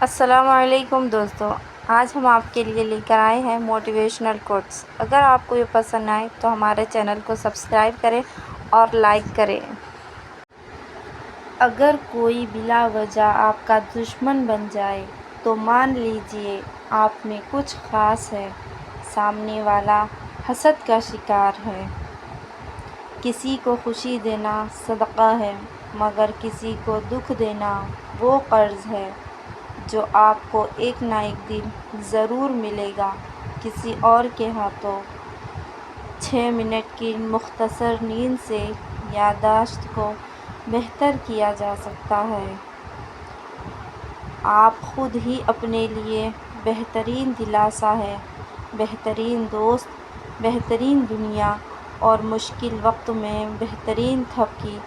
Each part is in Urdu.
السلام علیکم دوستو، آج ہم آپ کے لیے لے کر آئے ہیں موٹیویشنل کوٹس۔ اگر آپ کو یہ پسند آئے تو ہمارے چینل کو سبسکرائب کریں اور لائک کریں۔ اگر کوئی بلا وجہ آپ کا دشمن بن جائے تو مان لیجیے آپ میں کچھ خاص ہے۔ سامنے والا حسد کا شکار ہے۔ کسی کو خوشی دینا صدقہ ہے، مگر کسی کو دکھ دینا وہ قرض ہے جو آپ کو ایک نہ ایک دن ضرور ملے گا۔ کسی اور کے ہاتھوں 6 منٹ کی مختصر نیند سے یادداشت کو بہتر کیا جا سکتا ہے۔ آپ خود ہی اپنے لیے بہترین دلاسا ہیں، بہترین دوست، بہترین دنیا اور مشکل وقت میں بہترین تھپکی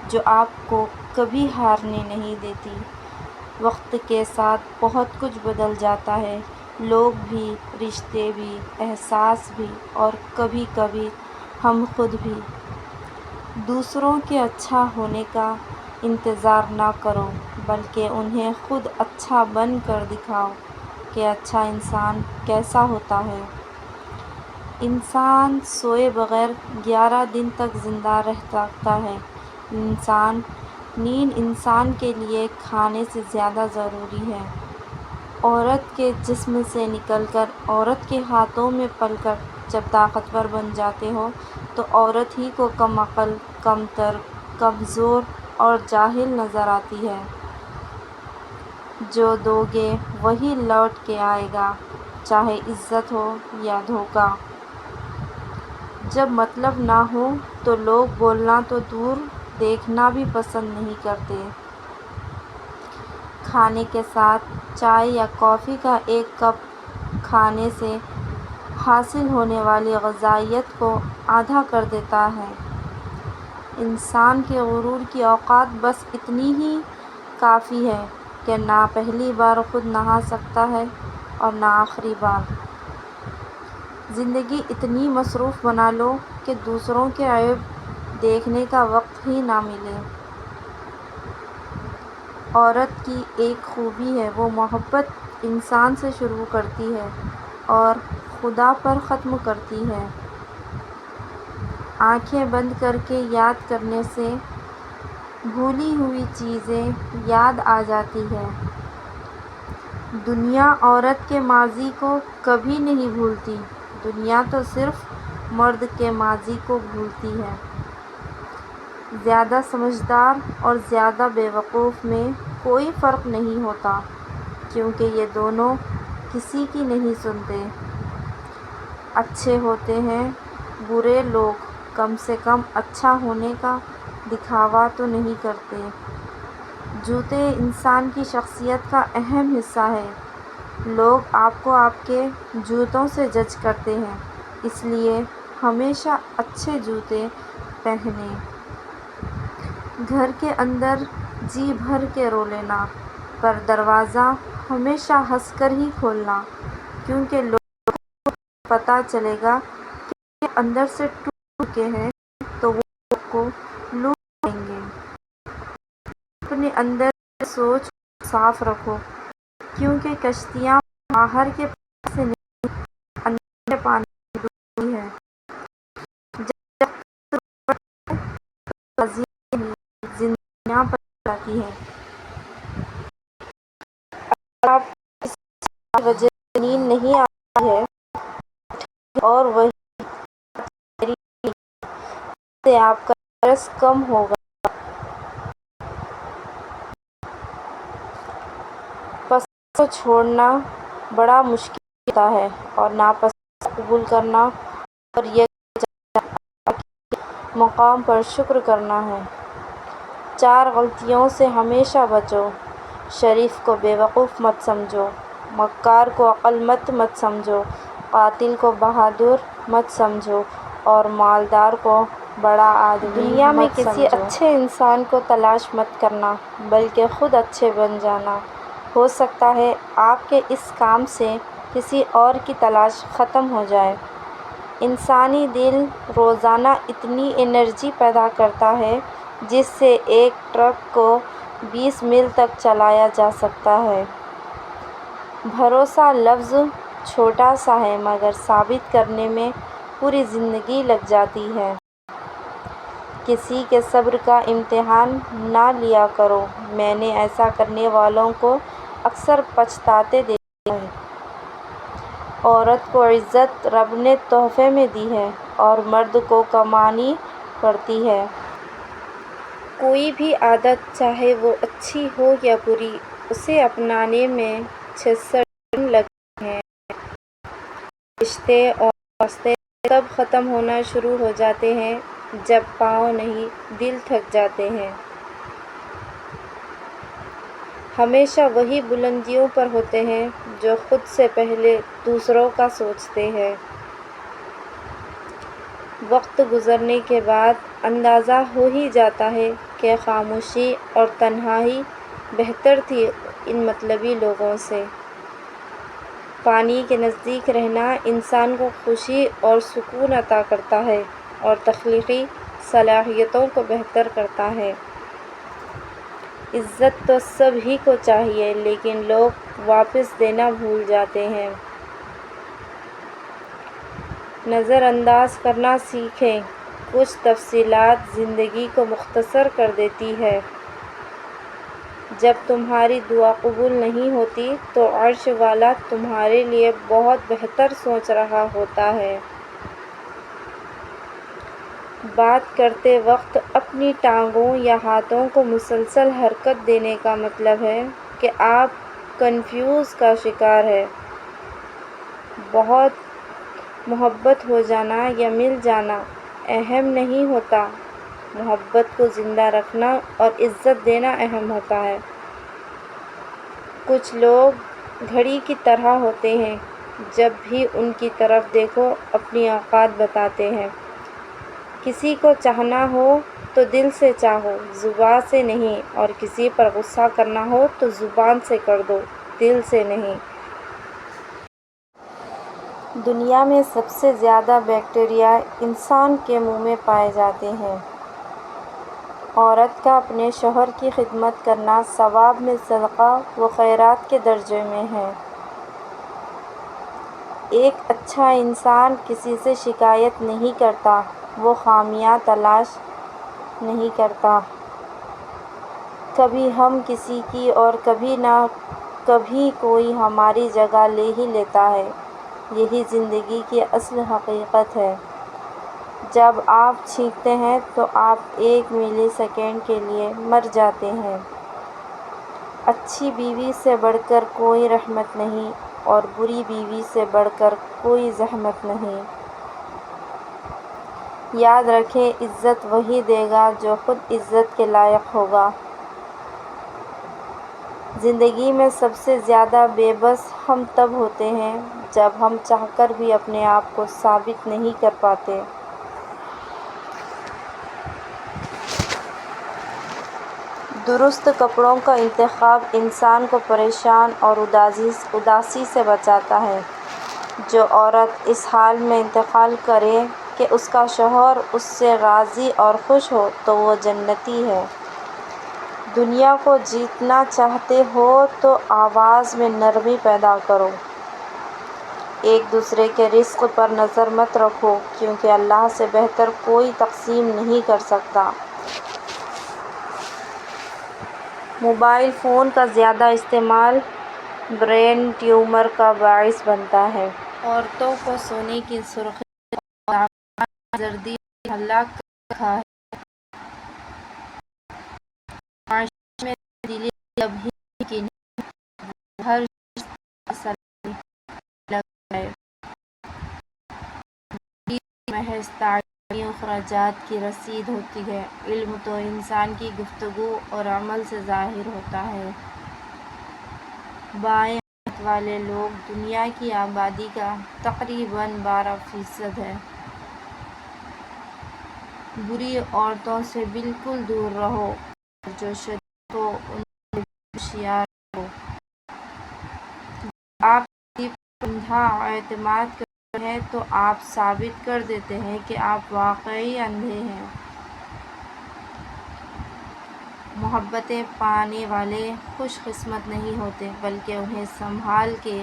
جو آپ کو کبھی ہارنے نہیں دیتی۔ وقت کے ساتھ بہت کچھ بدل جاتا ہے، لوگ بھی، رشتے بھی، احساس بھی اور کبھی کبھی ہم خود بھی۔ دوسروں کے اچھا ہونے کا انتظار نہ کرو، بلکہ انہیں خود اچھا بن کر دکھاؤ کہ اچھا انسان کیسا ہوتا ہے۔ انسان سوئے بغیر 11 دن تک زندہ رہ سکتا ہے۔ نیند انسان کے لیے کھانے سے زیادہ ضروری ہے۔ عورت کے جسم سے نکل کر عورت کے ہاتھوں میں پل کر جب طاقتور بن جاتے ہو تو عورت ہی کو کم عقل، کمتر، کمزور اور جاہل نظر آتی ہے۔ جو دو گے وہی لوٹ کے آئے گا، چاہے عزت ہو یا دھوکہ۔ جب مطلب نہ ہو تو لوگ بولنا تو دور دیکھنا بھی پسند نہیں کرتے۔ کھانے کے ساتھ چائے یا کافی کا ایک کپ کھانے سے حاصل ہونے والی غذائیت کو آدھا کر دیتا ہے۔ انسان کے غرور کی اوقات بس اتنی ہی کافی ہے کہ نہ پہلی بار خود نہا سکتا ہے اور نہ آخری بار۔ زندگی اتنی مصروف بنا لو کہ دوسروں کے عیب دیکھنے کا وقت ہی نہ ملے۔ عورت کی ایک خوبی ہے، وہ محبت انسان سے شروع کرتی ہے اور خدا پر ختم کرتی ہے۔ آنکھیں بند کر کے یاد کرنے سے بھولی ہوئی چیزیں یاد آ جاتی ہیں۔ دنیا عورت کے ماضی کو کبھی نہیں بھولتی، دنیا تو صرف مرد کے ماضی کو بھولتی ہے۔ زیادہ سمجھدار اور زیادہ بے وقوف میں کوئی فرق نہیں ہوتا، کیونکہ یہ دونوں کسی کی نہیں سنتے۔ اچھے ہوتے ہیں برے لوگ کم سے کم اچھا ہونے کا دکھاوا تو نہیں کرتے۔ جوتے انسان کی شخصیت کا اہم حصہ ہیں۔ لوگ آپ کو آپ کے جوتوں سے جج کرتے ہیں، اس لیے ہمیشہ اچھے جوتے پہنیں۔ گھر کے اندر جی بھر کے رو لینا، پر دروازہ ہمیشہ ہنس کر ہی کھولنا، کیونکہ لوگوں کو پتہ چلے گا کہ اندر سے ٹوٹ چکے ہیں تو وہ آپ کو لوٹ لیں گے۔ اپنے اندر کی سوچ کو صاف رکھو، کیونکہ کشتیاں باہر کے پانی سے نہیں، اندر کے پانی سے ڈوبتی ہیں۔ جب درخت روٹ پڑے تو عظیم نہیں، زندگیاں پلٹ جاتی ہیں۔ اگر آپ کو کسی 4 بجے نیند نہیں آتی ہے تو اور وہی میری نیند سے آپ کا ترس کم ہوگا۔ پسند کو چھوڑنا بڑا مشکل ہوتا ہے اور ناپسند کو قبول کرنا اور یکجا اللہ کے مقام پر شکر کرنا ہے۔ 4 غلطیوں سے ہمیشہ بچو۔ شریف کو بے وقوف مت سمجھو، مکار کو عقل مند مت سمجھو، قاتل کو بہادر مت سمجھو اور مالدار کو بڑا آدمی مت سمجھو۔ دنیا میں کسی اچھے انسان کو تلاش مت کرنا، بلکہ خود اچھے بن جانا۔ ہو سکتا ہے آپ کے اس کام سے کسی اور کی تلاش ختم ہو جائے۔ انسانی دل روزانہ اتنی انرجی پیدا کرتا ہے جس سے ایک ٹرک کو 20 میل تک چلایا جا سکتا ہے۔ بھروسہ لفظ چھوٹا سا ہے مگر ثابت کرنے میں پوری زندگی لگ جاتی ہے۔ کسی کے صبر کا امتحان نہ لیا کرو، میں نے ایسا کرنے والوں کو اکثر پچھتاتے دیکھا ہے۔ عورت کو عزت رب نے تحفے میں دی ہے اور مرد کو کمانی پڑتی ہے۔ کوئی بھی عادت چاہے وہ اچھی ہو یا بری، اسے اپنانے میں 66 دن لگتے ہیں۔ رشتے اور واسطے تب ختم ہونا شروع ہو جاتے ہیں جب پاؤں نہیں دل تھک جاتے ہیں۔ ہمیشہ وہی بلندیوں پر ہوتے ہیں جو خود سے پہلے دوسروں کا سوچتے ہیں۔ وقت گزرنے کے بعد اندازہ ہو ہی جاتا ہے کہ خاموشی اور تنہائی بہتر تھی ان مطلبی لوگوں سے۔ پانی کے نزدیک رہنا انسان کو خوشی اور سکون عطا کرتا ہے اور تخلیقی صلاحیتوں کو بہتر کرتا ہے۔ عزت تو سب ہی کو چاہیے لیکن لوگ واپس دینا بھول جاتے ہیں۔ نظر انداز کرنا سیکھیں، کچھ تفصیلات زندگی کو مختصر کر دیتی ہیں۔ جب تمہاری دعا قبول نہیں ہوتی تو عرش والا تمہارے لیے بہت بہتر سوچ رہا ہوتا ہے۔ بات کرتے وقت اپنی ٹانگوں یا ہاتھوں کو مسلسل حرکت دینے کا مطلب ہے کہ آپ کنفیوژن کا شکار ہیں۔ بہت محبت ہو جانا یا مل جانا اہم نہیں ہوتا، محبت کو زندہ رکھنا اور عزت دینا اہم ہوتا ہے۔ کچھ لوگ گھڑی کی طرح ہوتے ہیں، جب بھی ان کی طرف دیکھو اپنی اوقات بتاتے ہیں۔ کسی کو چاہنا ہو تو دل سے چاہو، زبان سے نہیں، اور کسی پر غصہ کرنا ہو تو زبان سے کر دو، دل سے نہیں۔ دنیا میں سب سے زیادہ بیکٹیریا انسان کے منہ میں پائے جاتے ہیں۔ عورت کا اپنے شوہر کی خدمت کرنا ثواب میں صدقہ و خیرات کے درجے میں ہے۔ ایک اچھا انسان کسی سے شکایت نہیں کرتا، وہ خامیاں تلاش نہیں کرتا۔ کبھی ہم کسی کی اور کبھی نہ کبھی کوئی ہماری جگہ لے ہی لیتا ہے، یہی زندگی کی اصل حقیقت ہے۔ جب آپ چیختے ہیں تو آپ ایک ملی سیکنڈ کے لیے مر جاتے ہیں۔ اچھی بیوی سے بڑھ کر کوئی رحمت نہیں اور بری بیوی سے بڑھ کر کوئی زحمت نہیں۔ یاد رکھیں، عزت وہی دے گا جو خود عزت کے لائق ہوگا۔ زندگی میں سب سے زیادہ بے بس ہم تب ہوتے ہیں جب ہم چاہ کر بھی اپنے آپ کو ثابت نہیں کر پاتے۔ درست کپڑوں کا انتخاب انسان کو پریشان اور اداسی سے بچاتا ہے۔ جو عورت اس حال میں انتقال کرے کہ اس کا شوہر اس سے راضی اور خوش ہو تو وہ جنتی ہے۔ دنیا کو جیتنا چاہتے ہو تو آواز میں نرمی پیدا کرو۔ ایک دوسرے کے رزق پر نظر مت رکھو کیونکہ اللہ سے بہتر کوئی تقسیم نہیں کر سکتا۔ موبائل فون کا زیادہ استعمال برین ٹیومر کا باعث بنتا ہے۔ عورتوں کو سونے کی سرخی اور زعفران زردی ہلاک کر رکھا ہے۔ معاشرے میں تبدیلی ابھی کی نہیں، ہر چیز کی سلائی لگ ہے۔ فیس محض تعلیمی اخراجات کی رسید ہوتی ہے، علم تو انسان کی گفتگو اور عمل سے ظاہر ہوتا ہے۔ بائیں ہاتھ والے لوگ دنیا کی آبادی کا تقریباً 12% ہیں۔ بری عورتوں سے بالکل دور رہو اور جو شریف ہو ان سے ہوشیار رہو۔ جب آپ کسی پر اندھا اعتماد کرتے ہیں تو آپ ثابت کر دیتے ہیں کہ آپ واقعی اندھے ہیں۔ محبتیں پانے والے خوش قسمت نہیں ہوتے بلکہ انہیں سنبھال کے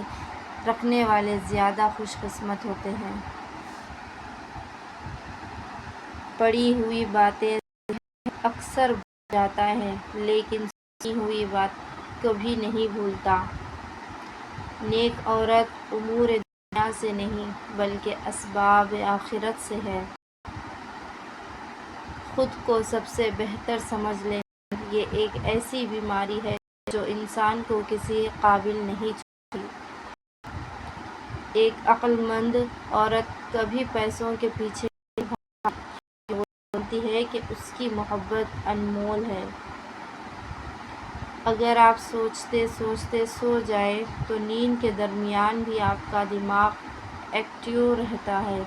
رکھنے والے زیادہ خوش قسمت ہوتے ہیں۔ پڑھی ہوئی باتیں اکثر بھول جاتا ہے لیکن سنی ہوئی بات کبھی نہیں بھولتا۔ نیک عورت امور دنیا سے نہیں بلکہ اسباب آخرت سے ہے۔ خود کو سب سے بہتر سمجھ لینا یہ ایک ایسی بیماری ہے جو انسان کو کسی قابل نہیں چھوڑتی۔ ایک عقل مند عورت کبھی پیسوں کے پیچھے نہیں بھاگتی، وہ جانتی ہے کہ اس کی محبت انمول ہے۔ اگر آپ سوچتے سوچتے سو جائیں تو نیند کے درمیان بھی آپ کا دماغ ایکٹیو رہتا ہے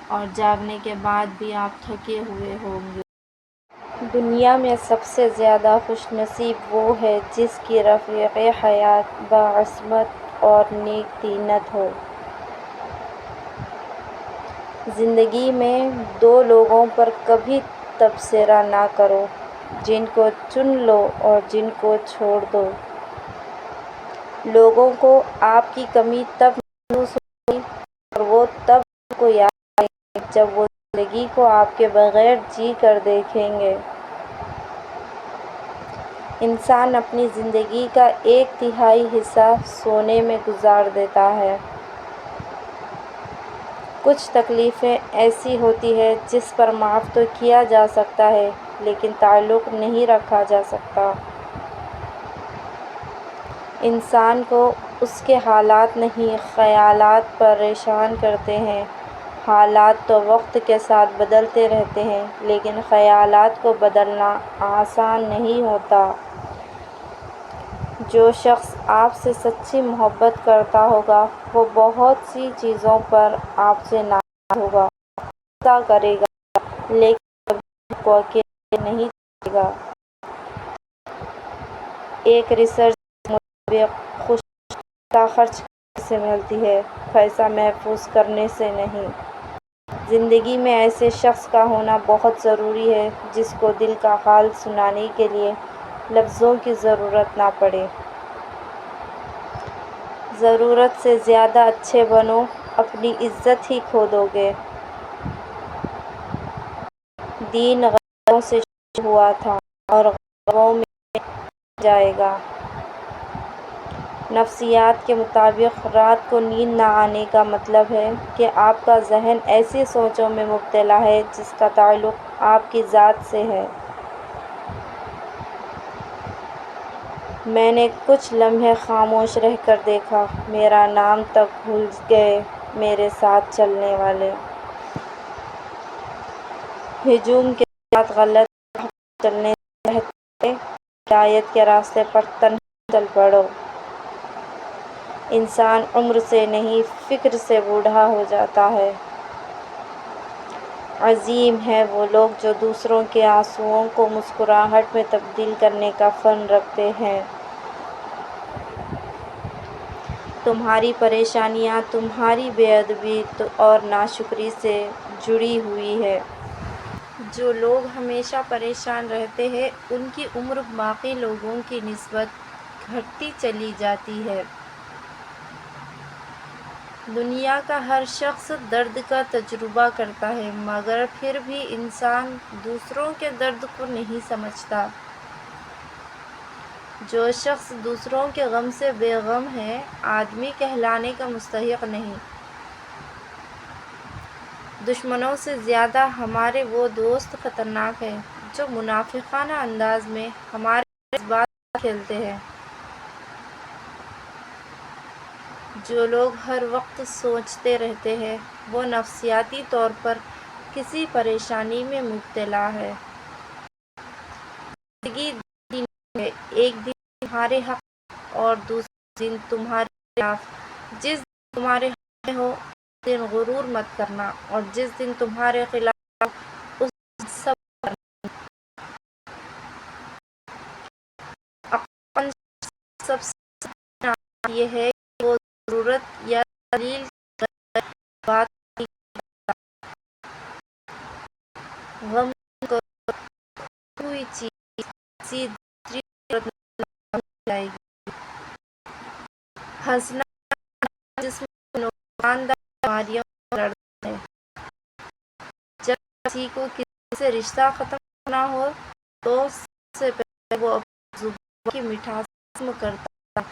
اور جاگنے کے بعد بھی آپ تھکے ہوئے ہوں گے۔ دنیا میں سب سے زیادہ خوش نصیب وہ ہے جس کی رفیق حیات باعصمت اور نیک دینت ہو۔ زندگی میں دو لوگوں پر کبھی تبصرہ نہ کرو، جن کو چن لو اور جن کو چھوڑ دو۔ لوگوں کو آپ کی کمی تب محسوس ہوگی اور وہ تب آپ کو یاد کریں گے جب وہ زندگی کو آپ کے بغیر جی کر دیکھیں گے۔ انسان اپنی زندگی کا 1/3 حصہ سونے میں گزار دیتا ہے۔ کچھ تکلیفیں ایسی ہوتی ہیں جس پر معاف تو کیا جا سکتا ہے لیکن تعلق نہیں رکھا جا سکتا۔ انسان کو اس کے حالات نہیں خیالات پریشان کرتے ہیں۔ حالات تو وقت کے ساتھ بدلتے رہتے ہیں لیکن خیالات کو بدلنا آسان نہیں ہوتا۔ جو شخص آپ سے سچی محبت کرتا ہوگا وہ بہت سی چیزوں پر آپ سے ناراض ہوگا، غصہ کرے گا لیکن کبھی آپ کو اکیلے نہیں چھوڑے گا۔ ایک ریسرچ کے مطابق خوشی پیسہ خرچ کرنے سے ملتی ہے، پیسہ محفوظ کرنے سے نہیں۔ زندگی میں ایسے شخص کا ہونا بہت ضروری ہے جس کو دل کا حال سنانے کے لیے لفظوں کی ضرورت نہ پڑے۔ ضرورت سے زیادہ اچھے بنو، اپنی عزت ہی کھو دو گے۔ دین غریبوں سے شروع ہوا تھا اور غریبوں میں جائے گا۔ نفسیات کے مطابق رات کو نیند نہ آنے کا مطلب ہے کہ آپ کا ذہن ایسی سوچوں میں مبتلا ہے جس کا تعلق آپ کی ذات سے ہے۔ میں نے کچھ لمحے خاموش رہ کر دیکھا، میرا نام تک بھول گئے میرے ساتھ چلنے والے۔ ہجوم کے ساتھ غلط راہ پر چلنے سے بہتر ہے ہدایت کے راستے پر تنہا چل پڑو۔ انسان عمر سے نہیں فکر سے بوڑھا ہو جاتا ہے۔ عظیم ہیں وہ لوگ جو دوسروں کے آنسوؤں کو مسکراہٹ میں تبدیل کرنے کا فن رکھتے ہیں۔ تمہاری پریشانیاں تمہاری بے ادبی اور ناشکری سے جڑی ہوئی ہیں۔ جو لوگ ہمیشہ پریشان رہتے ہیں ان کی عمر باقی لوگوں کی نسبت گھٹتی چلی جاتی ہے۔ دنیا کا ہر شخص درد کا تجربہ کرتا ہے مگر پھر بھی انسان دوسروں کے درد کو نہیں سمجھتا۔ جو شخص دوسروں کے غم سے بے غم ہے آدمی کہلانے کا مستحق نہیں۔ دشمنوں سے زیادہ ہمارے وہ دوست خطرناک ہیں جو منافقانہ انداز میں ہمارے جذبات سے کھیلتے ہیں۔ جو لوگ ہر وقت سوچتے رہتے ہیں وہ نفسیاتی طور پر کسی پریشانی میں مبتلا ہے۔ زندگی دو دن کی ہے، ایک دن تمہارے حق اور دوسرا دن تمہارے خلاف۔ جس دن تمہارے حق میں ہو اس دن غرور مت کرنا اور جس دن تمہارے خلاف ہو اس دن صبر کرنا۔ عقلمند شخص سب سے سخت نعمت یہ ہے کہ وہ ضرورت یا دلیل کے بغیر بات نہیں کرتا۔ غم کرو کوئی چیز کسی دوسری صورت نہ جائے گی۔ ہنسنا جسم کو نقصان دہ بیماریوں سے لڑتا ہے۔ جب کسی کو کسی سے رشتہ ختم کرنا ہو تو سب سے پہلے وہ اپنی زبان کی مٹھاس ختم کرتا ہے۔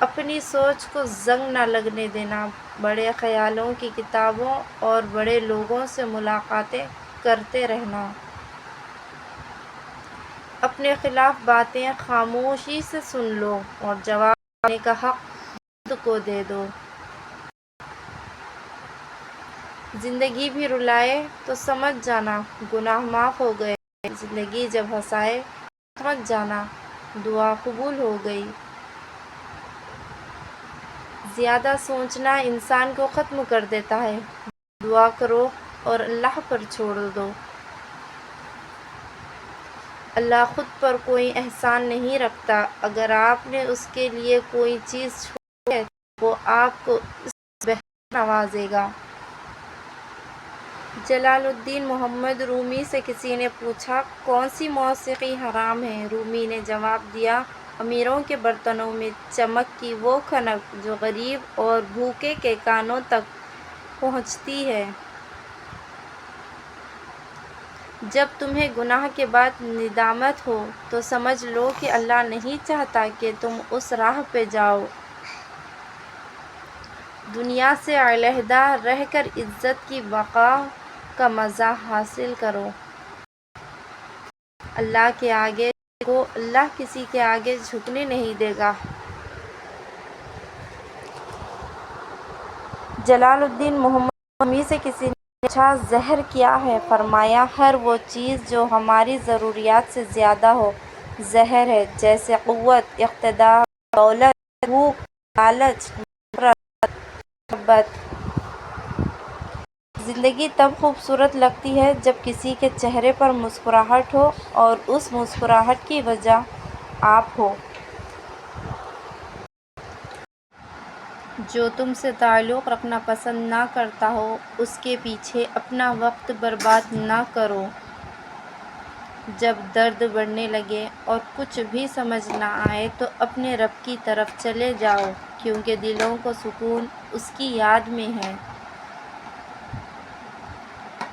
اپنی سوچ کو زنگ نہ لگنے دینا، بڑے خیالوں کی کتابوں اور بڑے لوگوں سے ملاقاتیں کرتے رہنا، اپنے خلاف باتیں خاموشی سے سن لو اور جواب دینے کا حق خود کو دے دو۔ زندگی بھی رلائے تو سمجھ جانا گناہ معاف ہو گئے، زندگی جب ہنسائے تو سمجھ جانا دعا قبول ہو گئی۔ زیادہ سوچنا انسان کو ختم کر دیتا ہے، دعا کرو اور اللہ پر چھوڑ دو۔ اللہ خود پر کوئی احسان نہیں رکھتا، اگر آپ نے اس کے لیے کوئی چیز چھوڑی ہے تو وہ آپ کو اس سے بہتر نوازے گا۔ جلال الدین محمد رومی سے کسی نے پوچھا، کون سی موسیقی حرام ہے؟ رومی نے جواب دیا، امیروں کے برتنوں میں چمک کی وہ کھنک جو غریب اور بھوکے کے کانوں تک پہنچتی ہے۔ جب تمہیں گناہ کے بعد ندامت ہو تو سمجھ لو کہ اللہ نہیں چاہتا کہ تم اس راہ پہ جاؤ۔ دنیا سے علیحدہ رہ کر عزت کی بقا کا مزہ حاصل کرو۔ اللہ کے آگے جھکو، اللہ کسی کے آگے جھکنے نہیں دے گا۔ جلال الدین محمد رومی سے کسی نے پوچھا، زہر کیا ہے؟ فرمایا، ہر وہ چیز جو ہماری ضروریات سے زیادہ ہو زہر ہے، جیسے قوت، اقتدار، دولت، بھوک، لالچ، نفرت، محبت۔ زندگی تب خوبصورت لگتی ہے جب کسی کے چہرے پر مسکراہٹ ہو اور اس مسکراہٹ کی وجہ آپ ہو۔ جو تم سے تعلق رکھنا پسند نہ کرتا ہو اس کے پیچھے اپنا وقت برباد نہ کرو۔ جب درد بڑھنے لگے اور کچھ بھی سمجھ نہ آئے تو اپنے رب کی طرف چلے جاؤ، کیونکہ دلوں کو سکون اس کی یاد میں ہے۔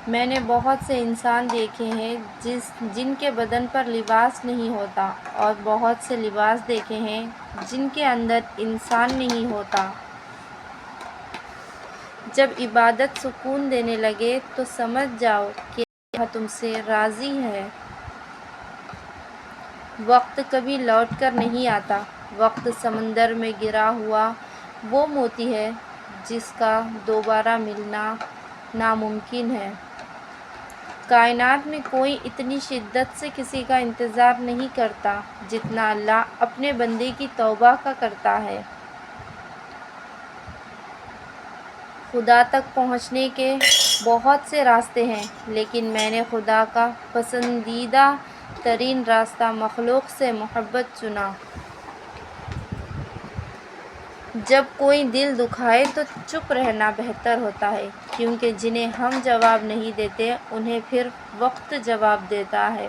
میں نے بہت سے انسان دیکھے ہیں جن کے بدن پر لباس نہیں ہوتا، اور بہت سے لباس دیکھے ہیں جن کے اندر انسان نہیں ہوتا۔ جب عبادت سکون دینے لگے تو سمجھ جاؤ کہ اللہ تم سے راضی ہے۔ وقت کبھی لوٹ کر نہیں آتا۔ وقت سمندر میں گرا ہوا وہ موتی ہے جس کا دوبارہ ملنا ناممکن ہے۔ کائنات میں کوئی اتنی شدت سے کسی کا انتظار نہیں کرتا جتنا اللہ اپنے بندے کی توبہ کا کرتا ہے۔ خدا تک پہنچنے کے بہت سے راستے ہیں، لیکن میں نے خدا کا پسندیدہ ترین راستہ مخلوق سے محبت چنا۔ جب کوئی دل دکھائے تو چپ رہنا بہتر ہوتا ہے، کیونکہ جنہیں ہم جواب نہیں دیتے انہیں پھر وقت جواب دیتا ہے۔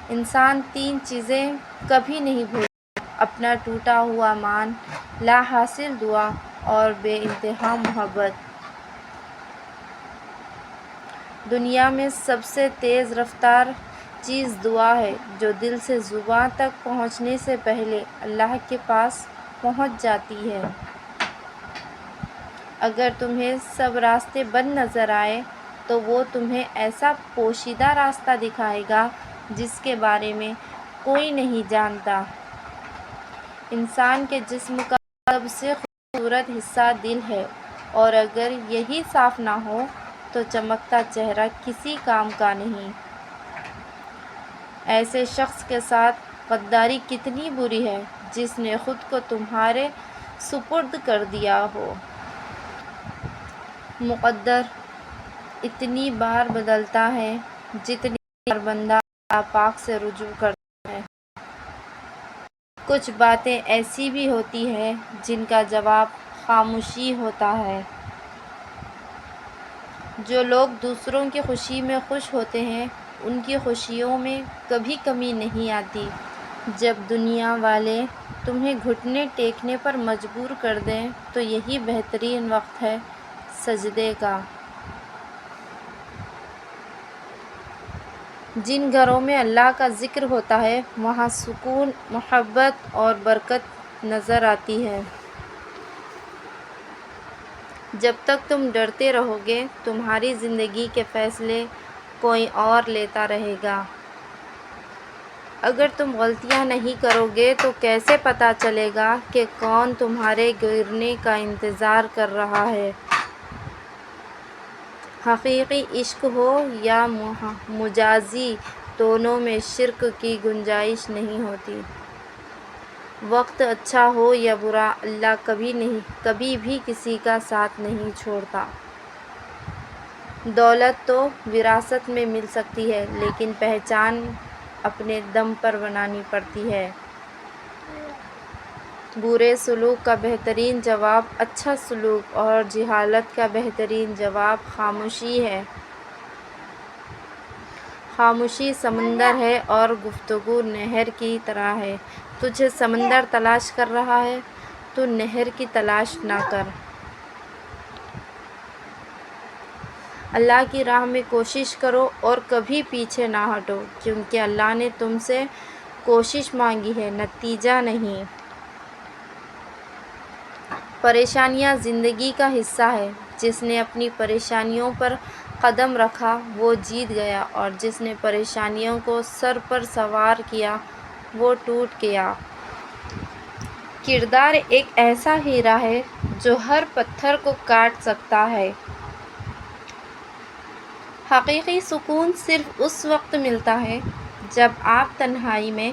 انسان تین چیزیں کبھی نہیں بھولتا: اپنا ٹوٹا ہوا مان، لا حاصل دعا اور بے انتہا محبت۔ دنیا میں سب سے تیز رفتار چیز دعا ہے، جو دل سے زبان تک پہنچنے سے پہلے اللہ کے پاس پہنچ جاتی ہے۔ اگر تمہیں سب راستے بند نظر آئیں تو وہ تمہیں ایسا پوشیدہ راستہ دکھائے گا جس کے بارے میں کوئی نہیں جانتا۔ انسان کے جسم کا سب سے خوبصورت حصہ دل ہے، اور اگر یہی صاف نہ ہو تو چمکتا چہرہ کسی کام کا نہیں۔ ایسے شخص کے ساتھ غداری کتنی بری ہے جس نے خود کو تمہارے سپرد کر دیا ہو۔ مقدر اتنی بار بدلتا ہے جتنی بار بندہ اللہ پاک سے رجوع کرتا ہے۔ کچھ باتیں ایسی بھی ہوتی ہیں جن کا جواب خاموشی ہوتا ہے۔ جو لوگ دوسروں کی خوشی میں خوش ہوتے ہیں ان کی خوشیوں میں کبھی کمی نہیں آتی۔ جب دنیا والے تمہیں گھٹنے ٹیکنے پر مجبور کر دیں تو یہی بہترین وقت ہے سجدے کا۔ جن گھروں میں اللہ کا ذکر ہوتا ہے وہاں سکون، محبت اور برکت نظر آتی ہے۔ جب تک تم ڈرتے رہو گے تمہاری زندگی کے فیصلے کوئی اور لیتا رہے گا۔ اگر تم غلطیاں نہیں کرو گے تو کیسے پتہ چلے گا کہ کون تمہارے گرنے کا انتظار کر رہا ہے۔ حقیقی عشق ہو یا مجازی، دونوں میں شرک کی گنجائش نہیں ہوتی۔ وقت اچھا ہو یا برا، اللہ کبھی بھی کسی کا ساتھ نہیں چھوڑتا۔ دولت تو وراثت میں مل سکتی ہے لیکن پہچان اپنے دم پر بنانی پڑتی ہے۔ برے سلوک کا بہترین جواب اچھا سلوک اور جہالت کا بہترین جواب خاموشی ہے۔ خاموشی سمندر ہے اور گفتگو نہر کی طرح ہے۔ تجھے سمندر تلاش کر رہا ہے تو نہر کی تلاش نہ کر۔ اللہ کی راہ میں کوشش کرو اور کبھی پیچھے نہ ہٹو کیونکہ اللہ نے تم سے کوشش مانگی ہے، نتیجہ نہیں۔ پریشانیاں زندگی کا حصہ ہے۔ جس نے اپنی پریشانیوں پر قدم رکھا وہ جیت گیا اور جس نے پریشانیوں کو سر پر سوار کیا وہ ٹوٹ گیا۔ کردار ایک ایسا ہیرا ہے جو ہر پتھر کو کاٹ سکتا ہے۔ حقیقی سکون صرف اس وقت ملتا ہے جب آپ تنہائی میں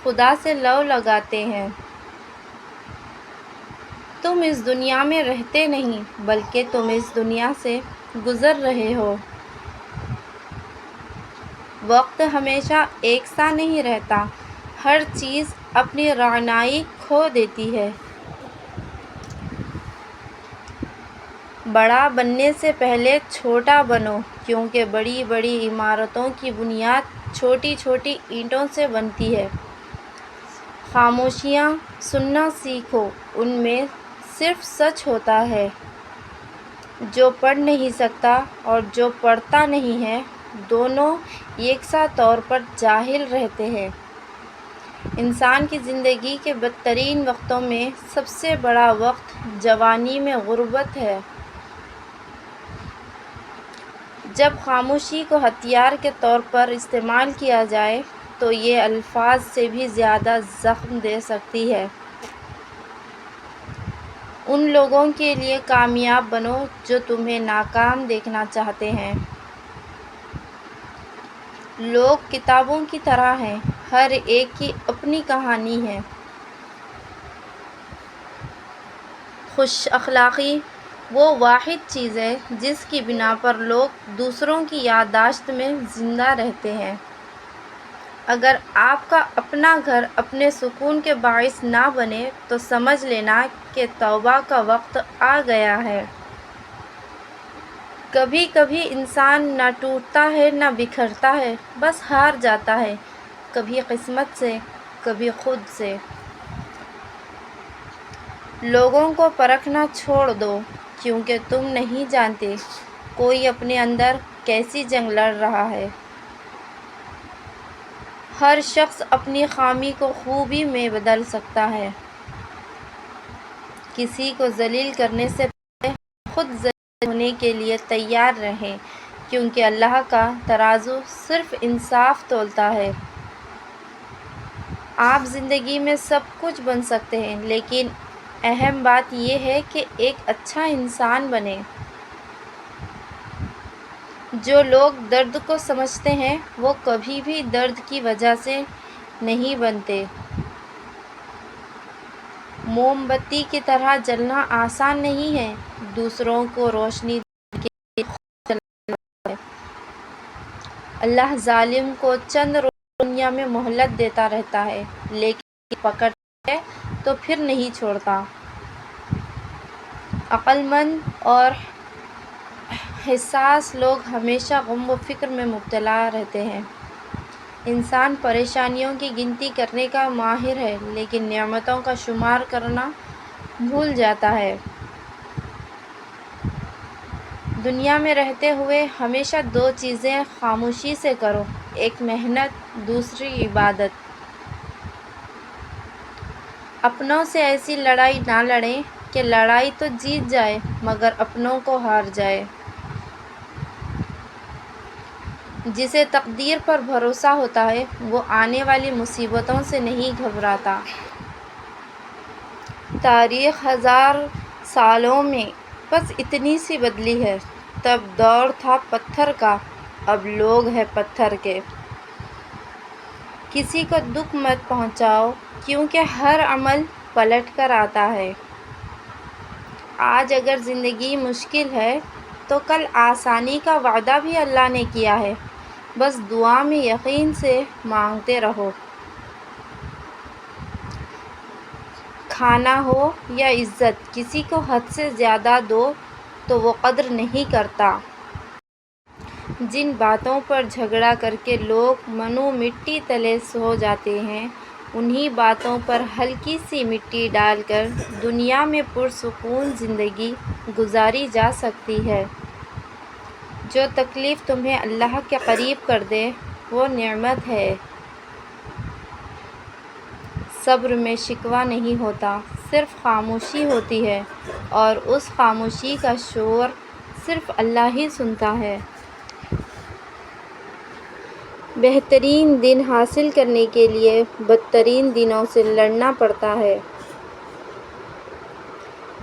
خدا سے لو لگاتے ہیں۔ تم اس دنیا میں رہتے نہیں بلکہ تم اس دنیا سے گزر رہے ہو۔ وقت ہمیشہ ایک سا نہیں رہتا، ہر چیز اپنی رعنائی کھو دیتی ہے۔ بڑا بننے سے پہلے چھوٹا بنو کیونکہ بڑی بڑی عمارتوں کی بنیاد چھوٹی چھوٹی اینٹوں سے بنتی ہے۔ خاموشیاں سننا سیکھو، ان میں صرف سچ ہوتا ہے۔ جو پڑھ نہیں سکتا اور جو پڑھتا نہیں ہے دونوں یکساں طور پر جاہل رہتے ہیں۔ انسان کی زندگی کے بدترین وقتوں میں سب سے بڑا وقت جوانی میں غربت ہے۔ جب خاموشی کو ہتھیار کے طور پر استعمال کیا جائے تو یہ الفاظ سے بھی زیادہ زخم دے سکتی ہے۔ ان لوگوں کے لیے کامیاب بنو جو تمہیں ناکام دیکھنا چاہتے ہیں۔ لوگ کتابوں کی طرح ہیں، ہر ایک کی اپنی کہانی ہے۔ خوش اخلاقی وہ واحد چیز ہے جس کی بنا پر لوگ دوسروں کی یادداشت میں زندہ رہتے ہیں۔ اگر آپ کا اپنا گھر اپنے سکون کے باعث نہ بنے تو سمجھ لینا کہ توبہ کا وقت آ گیا ہے۔ کبھی کبھی انسان نہ ٹوٹتا ہے نہ بکھرتا ہے، بس ہار جاتا ہے، کبھی قسمت سے، کبھی خود سے۔ لوگوں کو پرکھنا چھوڑ دو کیونکہ تم نہیں جانتے کوئی اپنے اندر کیسی جنگ لڑ رہا ہے۔ ہر شخص اپنی خامی کو خوبی میں بدل سکتا ہے۔ کسی کو ذلیل کرنے سے پہلے خود ذلیل ہونے کے لیے تیار رہیں کیونکہ اللہ کا ترازو صرف انصاف تولتا ہے۔ آپ زندگی میں سب کچھ بن سکتے ہیں لیکن اہم بات یہ ہے کہ ایک اچھا انسان بنیں۔ جو لوگ درد کو سمجھتے ہیں وہ کبھی بھی درد کی وجہ سے نہیں بنتے۔ موم بتی کی طرح جلنا آسان نہیں ہے، دوسروں کو روشنی دینے کے لیے خود جلنا ہوتا ہے۔ اللہ ظالم کو چند روز دنیا میں مہلت دیتا رہتا ہے لیکن پکڑتا ہے تو پھر نہیں چھوڑتا۔ عقل مند اور حساس لوگ ہمیشہ غم و فکر میں مبتلا رہتے ہیں۔ انسان پریشانیوں کی گنتی کرنے کا ماہر ہے لیکن نعمتوں کا شمار کرنا بھول جاتا ہے۔ دنیا میں رہتے ہوئے ہمیشہ دو چیزیں خاموشی سے کرو، ایک محنت، دوسری عبادت۔ اپنوں سے ایسی لڑائی نہ لڑیں کہ لڑائی تو جیت جائے مگر اپنوں کو ہار جائے۔ جسے تقدیر پر بھروسہ ہوتا ہے وہ آنے والی مصیبتوں سے نہیں گھبراتا۔ تاریخ 1000 سالوں میں بس اتنی سی بدلی ہے۔ تب دور تھا پتھر کا، اب لوگ ہیں پتھر کے۔ کسی کو دکھ مت پہنچاؤ کیونکہ ہر عمل پلٹ کر آتا ہے۔ آج اگر زندگی مشکل ہے تو کل آسانی کا وعدہ بھی اللہ نے کیا ہے، بس دعا میں یقین سے مانگتے رہو۔ کھانا ہو یا عزت، کسی کو حد سے زیادہ دو تو وہ قدر نہیں کرتا۔ جن باتوں پر جھگڑا کر کے لوگ منو مٹی تلے سو جاتے ہیں، انہی باتوں پر ہلکی سی مٹی ڈال کر دنیا میں پرسکون زندگی گزاری جا سکتی ہے۔ جو تکلیف تمہیں اللہ کے قریب کر دے وہ نعمت ہے۔ صبر میں شکوہ نہیں ہوتا، صرف خاموشی ہوتی ہے، اور اس خاموشی کا شور صرف اللہ ہی سنتا ہے۔ بہترین دن حاصل کرنے کے لیے بدترین دنوں سے لڑنا پڑتا ہے۔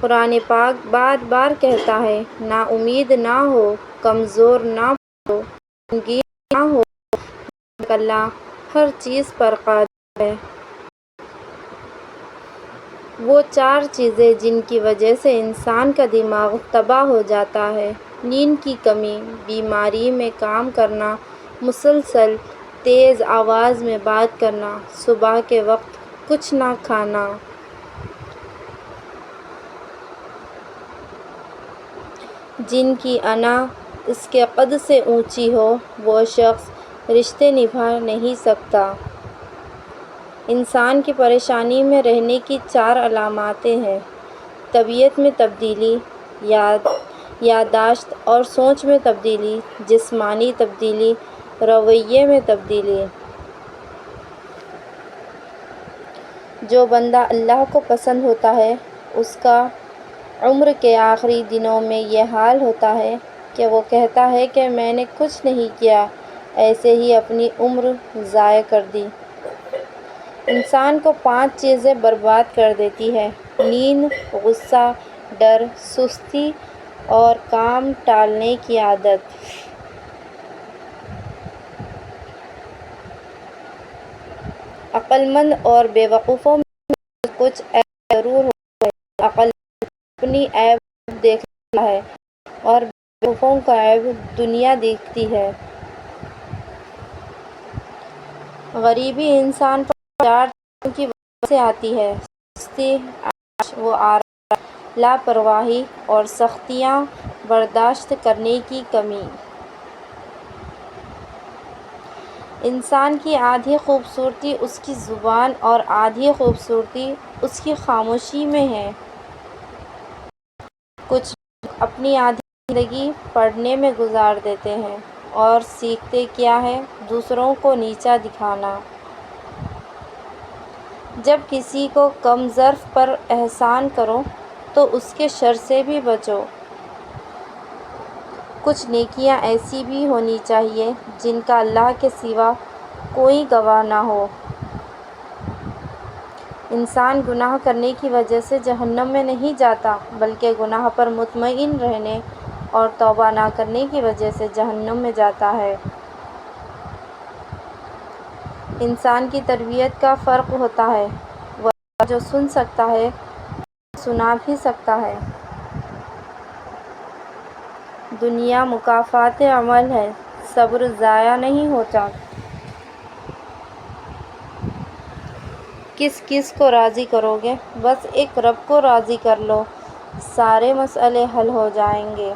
قرآن پاک بار بار کہتا ہے، نا امید نہ ہو، کمزور نہ پڑو، غمگین نہ ہو، بے شک اللہ ہر چیز پر قادر ہے۔ وہ چار چیزیں جن کی وجہ سے انسان کا دماغ تباہ ہو جاتا ہے: نیند کی کمی، بیماری میں کام کرنا، مسلسل تیز آواز میں بات کرنا، صبح کے وقت کچھ نہ کھانا۔ جن کی انا اس کے قد سے اونچی ہو وہ شخص رشتے نبھا نہیں سکتا۔ انسان کی پریشانی میں رہنے کی چار علامتیں ہیں: طبیعت میں تبدیلی، یادداشت اور سوچ میں تبدیلی، جسمانی تبدیلی، رویے میں تبدیلی۔ جو بندہ اللہ کو پسند ہوتا ہے اس کا عمر کے آخری دنوں میں یہ حال ہوتا ہے کہ وہ کہتا ہے کہ میں نے کچھ نہیں کیا، ایسے ہی اپنی عمر ضائع کر دی۔ انسان کو 5 چیزیں برباد کر دیتی ہیں: نیند، غصہ، ڈر، سستی اور کام ٹالنے کی عادت۔ عقل مند اور بے وقوفوں میں کچھ عیب ضرور ہوتے ہیں۔ عقل مند اپنی عیب دیکھ لیتا ہے اور بے وقوفوں کا عیب دنیا دیکھتی ہے۔ غریبی انسان پر 4 چیزوں کی وجہ سے آتی ہے: سستی، عیش و آرام، لاپرواہی اور سختیاں برداشت کرنے کی کمی۔ انسان کی آدھی خوبصورتی اس کی زبان اور آدھی خوبصورتی اس کی خاموشی میں ہے۔ کچھ لوگ اپنی آدھی زندگی پڑھنے میں گزار دیتے ہیں اور سیکھتے کیا ہے؟ دوسروں کو نیچا دکھانا۔ جب کسی کو کم ظرف پر احسان کرو تو اس کے شر سے بھی بچو۔ کچھ نیکیاں ایسی بھی ہونی چاہیے جن کا اللہ کے سوا کوئی گواہ نہ ہو۔ انسان گناہ کرنے کی وجہ سے جہنم میں نہیں جاتا بلکہ گناہ پر مطمئن رہنے اور توبہ نہ کرنے کی وجہ سے جہنم میں جاتا ہے۔ انسان کی تربیت کا فرق ہوتا ہے، وہ اللہ جو سن سکتا ہے وہ سنا بھی سکتا ہے۔ دنیا مکافات عمل ہے، صبر ضائع نہیں ہوتا۔ کس کس کو راضی کرو گے؟ بس ایک رب کو راضی کر لو، سارے مسئلے حل ہو جائیں گے۔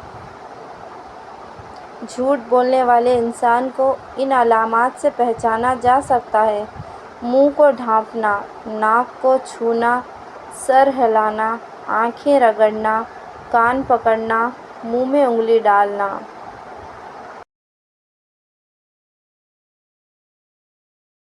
جھوٹ بولنے والے انسان کو ان علامات سے پہچانا جا سکتا ہے: منہ کو ڈھانپنا، ناک کو چھونا، سر ہلانا، آنکھیں رگڑنا، کان پکڑنا، منہ میں انگلی ڈالنا۔